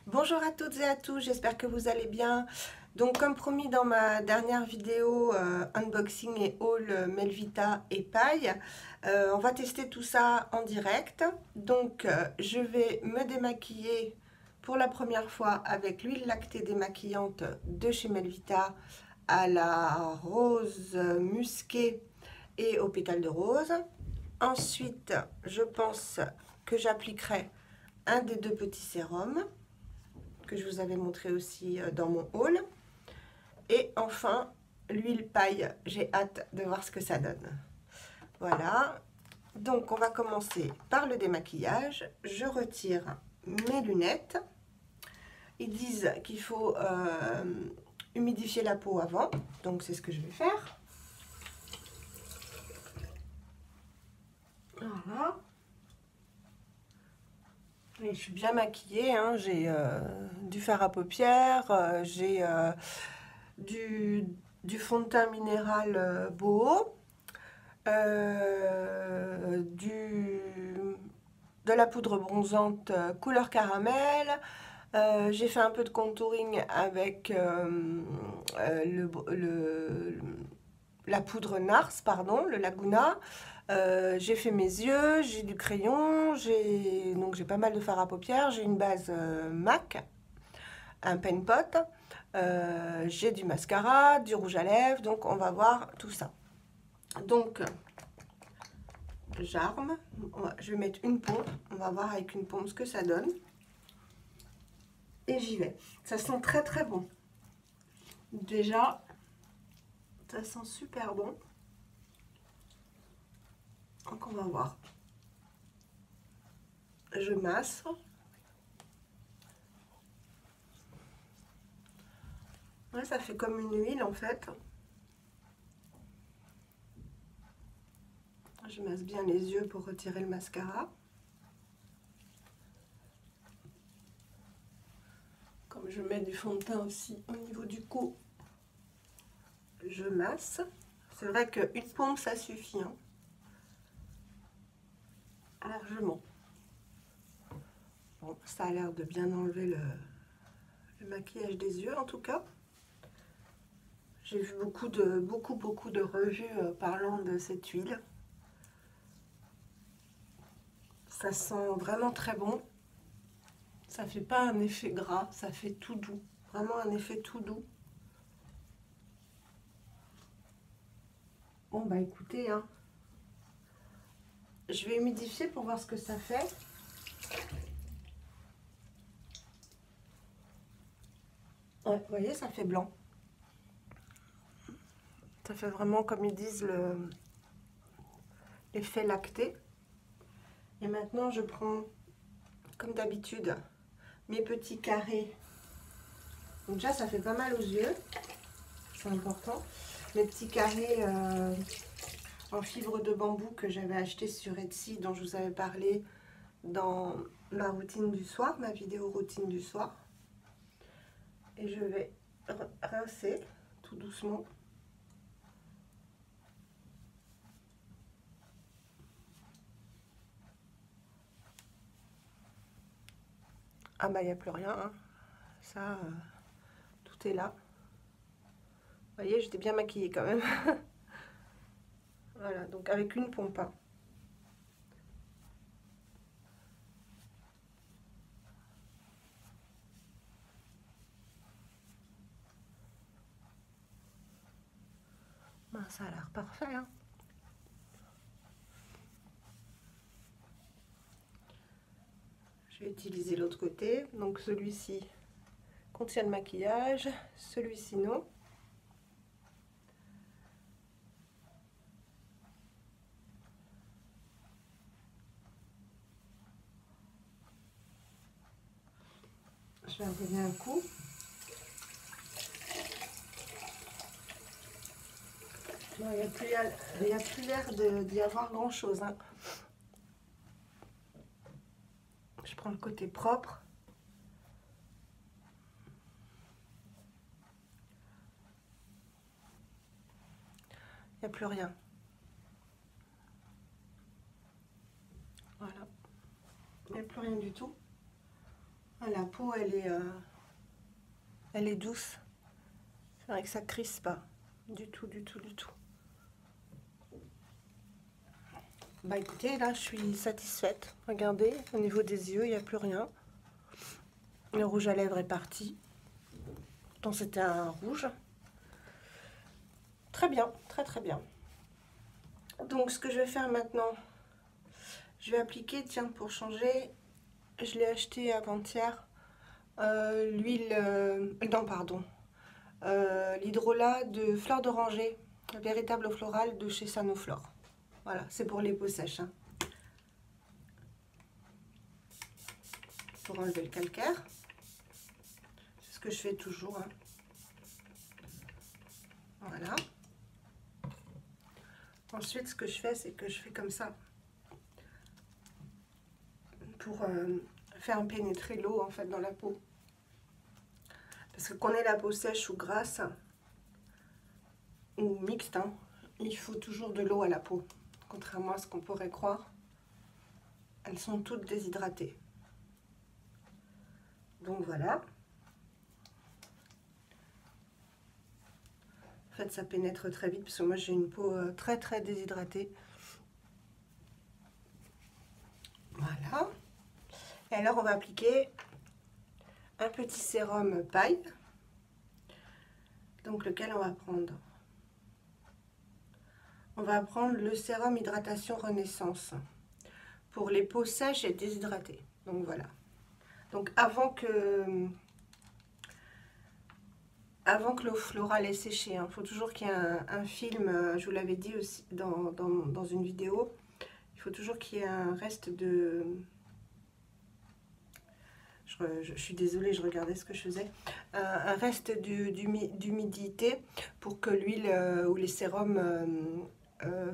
Bonjour à toutes et à tous, j'espère que vous allez bien. Donc comme promis dans ma dernière vidéo unboxing et haul Melvita et paille, on va tester tout ça en direct. Donc je vais me démaquiller pour la première fois avec l'huile lactée démaquillante de chez Melvita à la rose musquée et au pétale de rose. Ensuite, je pense que j'appliquerai un des deux petits sérums que je vous avais montré aussi dans mon haul. Et enfin, l'huile paille. J'ai hâte de voir ce que ça donne. Voilà. Donc, on va commencer par le démaquillage. Je retire mes lunettes. Ils disent qu'il faut humidifier la peau avant. Donc, c'est ce que je vais faire. Voilà. Et je suis bien maquillée, hein. J'ai du fard à paupières, j'ai du fond de teint minéral Boho, de la poudre bronzante couleur caramel. J'ai fait un peu de contouring avec la poudre Nars, pardon, le Laguna. J'ai fait mes yeux, j'ai du crayon, donc j'ai pas mal de fard à paupières, j'ai une base MAC, un pen pot, j'ai du mascara, du rouge à lèvres, donc on va voir tout ça. Donc j'arme, je vais mettre une pompe, on va voir avec une pompe ce que ça donne. Et j'y vais. Ça sent très très bon. Déjà, ça sent super bon. Donc on va voir. Je masse. Ouais, ça fait comme une huile en fait. Je masse bien les yeux pour retirer le mascara. Comme je mets du fond de teint aussi au niveau du cou, je masse. C'est vrai qu'une pompe ça suffit, hein, largement. Bon, ça a l'air de bien enlever le maquillage des yeux en tout cas. J'ai vu beaucoup de revues parlant de cette huile. Ça sent vraiment très bon. Ça fait pas un effet gras, ça fait tout doux. Vraiment un effet tout doux. Bon bah écoutez, hein, je vais humidifier pour voir ce que ça fait. Ouais, vous voyez, ça fait blanc. Ça fait vraiment, comme ils disent, l'effet lacté. Et maintenant, je prends, comme d'habitude, mes petits carrés. Donc déjà, ça fait pas mal aux yeux. C'est important. Mes petits carrés en fibre de bambou que j'avais acheté sur Etsy, dont je vous avais parlé dans ma routine du soir, ma vidéo routine du soir. Et je vais rincer tout doucement. Ah bah il n'y a plus rien, hein. Ça, tout est là. Vous voyez, j'étais bien maquillée quand même. Voilà, donc avec une pompe. Hein. Ben, ça a l'air parfait. Hein. Je vais utiliser l'autre côté. Donc celui-ci contient le maquillage, celui-ci non. Je vais en donner un coup. Non, il n'y a plus l'air d'y avoir grand chose. Hein. Je prends le côté propre. Il n'y a plus rien. Voilà. Il n'y a plus rien du tout. La peau, elle est douce. C'est vrai que ça crispe pas. Du tout, du tout, du tout. Bah écoutez, là je suis satisfaite. Regardez, au niveau des yeux, il n'y a plus rien. Le rouge à lèvres est parti. Pourtant c'était un rouge. Très bien, très très bien. Donc ce que je vais faire maintenant, je vais appliquer, tiens, pour changer, je l'ai acheté avant-hier, l'huile, non pardon, l'hydrolat de fleur d'oranger, véritable floral de chez Sanoflore. Voilà, c'est pour les peaux sèches. Hein. Pour enlever le calcaire. C'est ce que je fais toujours. Hein. Voilà. Ensuite, ce que je fais, c'est que je fais comme ça. Pour faire pénétrer l'eau en fait dans la peau. Parce que qu'on ait la peau sèche ou grasse, ou mixte, hein, il faut toujours de l'eau à la peau. Contrairement à ce qu'on pourrait croire, elles sont toutes déshydratées. Donc voilà. En fait, ça pénètre très vite parce que moi j'ai une peau très très déshydratée. Voilà. Et alors on va appliquer un petit sérum paille. Donc lequel on va prendre? On va prendre le sérum hydratation renaissance pour les peaux sèches et déshydratées. Donc voilà. Donc avant que l'eau florale est séchée, il faut toujours qu'il y ait un film, je vous l'avais dit aussi dans une vidéo, il faut toujours qu'il y ait un reste de... Je suis désolée, je regardais ce que je faisais. Un reste d'humidité pour que l'huile ou les sérums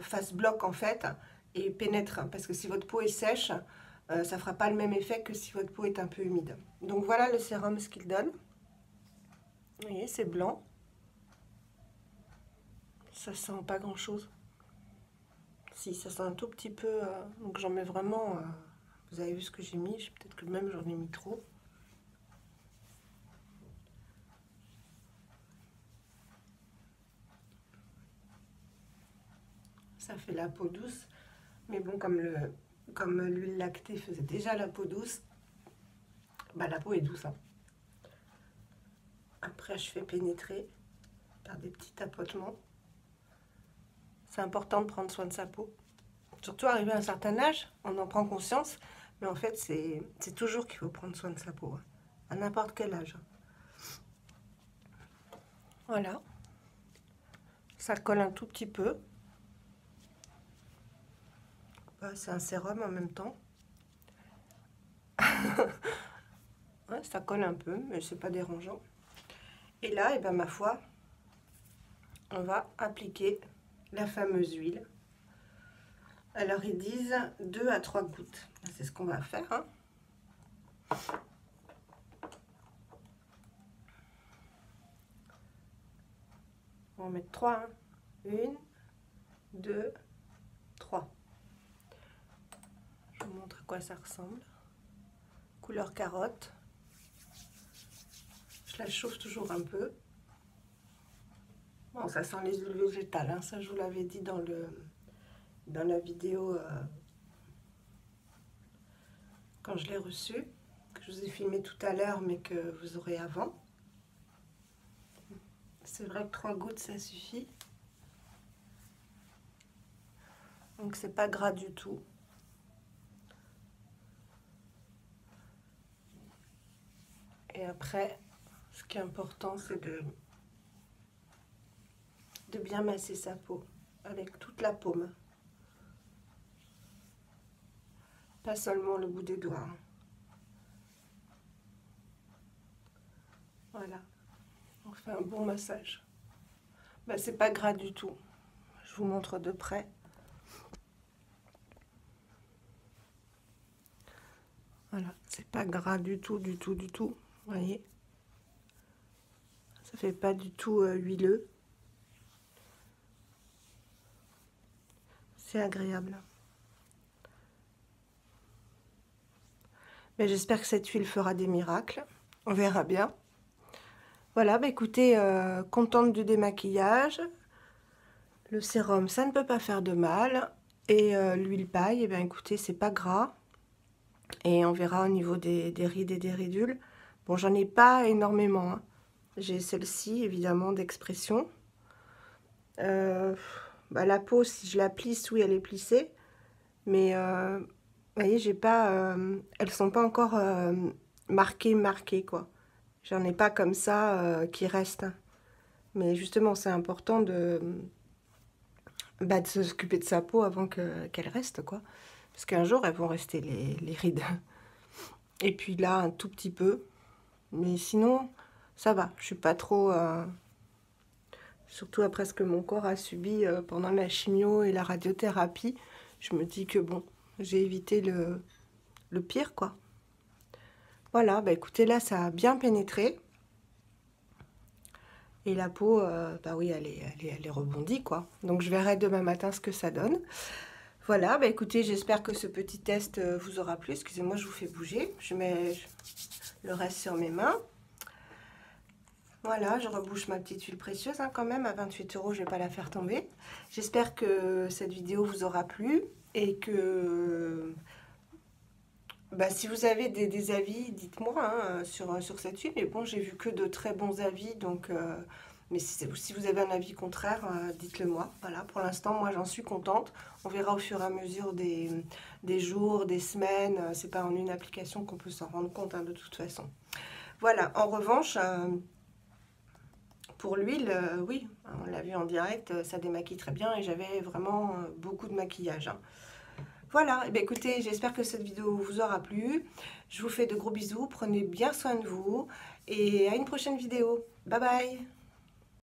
fassent bloc en fait et pénètrent. Parce que si votre peau est sèche, ça ne fera pas le même effet que si votre peau est un peu humide. Donc voilà le sérum, ce qu'il donne. Vous voyez, c'est blanc. Ça sent pas grand chose. Si, ça sent un tout petit peu. Donc j'en mets vraiment. Vous avez vu ce que j'ai mis. Peut-être que même j'en ai mis trop. Ça fait la peau douce. Mais bon, comme l'huile lactée faisait déjà la peau douce, bah la peau est douce. Hein. Après, je fais pénétrer par des petits tapotements. C'est important de prendre soin de sa peau. Surtout arrivé à un certain âge, on en prend conscience. Mais en fait, c'est toujours qu'il faut prendre soin de sa peau. Hein, à n'importe quel âge. Voilà. Ça colle un tout petit peu. C'est un sérum en même temps. Ouais, ça colle un peu, mais c'est pas dérangeant. Et là, et ben, ma foi, on va appliquer la fameuse huile. Alors, ils disent 2 à 3 gouttes. C'est ce qu'on va faire. Hein. On va en mettre 3. Hein. 1, 2, 3. Je vous montre à quoi ça ressemble. Couleur carotte. Je la chauffe toujours un peu. Bon, ça sent les huiles végétales, hein. Ça je vous l'avais dit dans la vidéo quand je l'ai reçue, que je vous ai filmé tout à l'heure, mais que vous aurez avant. C'est vrai que 3 gouttes, ça suffit. Donc c'est pas gras du tout. Et après, ce qui est important, c'est de bien masser sa peau avec toute la paume. Pas seulement le bout des doigts. Voilà. On fait un bon massage. Ben, c'est pas gras du tout. Je vous montre de près. Voilà, c'est pas gras du tout, du tout, du tout. Vous voyez? Ça fait pas du tout huileux. C'est agréable. Mais j'espère que cette huile fera des miracles. On verra bien. Voilà, bah écoutez, contente du démaquillage. Le sérum, ça ne peut pas faire de mal. Et l'huile paille, eh bien écoutez, c'est pas gras. Et on verra au niveau des rides et des ridules. Bon, j'en ai pas énormément, hein. J'ai celle-ci, évidemment, d'expression. Bah, la peau, si je la plisse, oui, elle est plissée. Mais, vous voyez, j'ai pas... elles sont pas encore marquées, quoi. J'en ai pas comme ça qui restent. Mais justement, c'est important de s'occuper de sa peau avant qu'elle reste, quoi. Parce qu'un jour, elles vont rester les rides. Et puis là, un tout petit peu. Mais sinon, ça va. Je suis pas trop... surtout après ce que mon corps a subi pendant la chimio et la radiothérapie. Je me dis que bon, j'ai évité le pire, quoi. Voilà, bah écoutez, là, ça a bien pénétré. Et la peau, bah oui, elle est rebondie, quoi. Donc, je verrai demain matin ce que ça donne. Voilà, bah écoutez, j'espère que ce petit test vous aura plu. Excusez-moi, je vous fais bouger. Je mets le reste sur mes mains. Voilà, je rebouche ma petite huile précieuse hein, quand même. À 28 €, je ne vais pas la faire tomber. J'espère que cette vidéo vous aura plu et que... Bah, si vous avez des avis, dites-moi hein, sur cette huile. Mais bon, j'ai vu que de très bons avis, donc... mais si vous avez un avis contraire, dites-le moi. Voilà, pour l'instant, moi, j'en suis contente. On verra au fur et à mesure des jours, des semaines. C'est pas en une application qu'on peut s'en rendre compte, hein, de toute façon. Voilà, en revanche, pour l'huile, oui, on l'a vu en direct, ça démaquille très bien et j'avais vraiment beaucoup de maquillage, hein. Voilà, et bien écoutez, j'espère que cette vidéo vous aura plu. Je vous fais de gros bisous, prenez bien soin de vous et à une prochaine vidéo. Bye bye!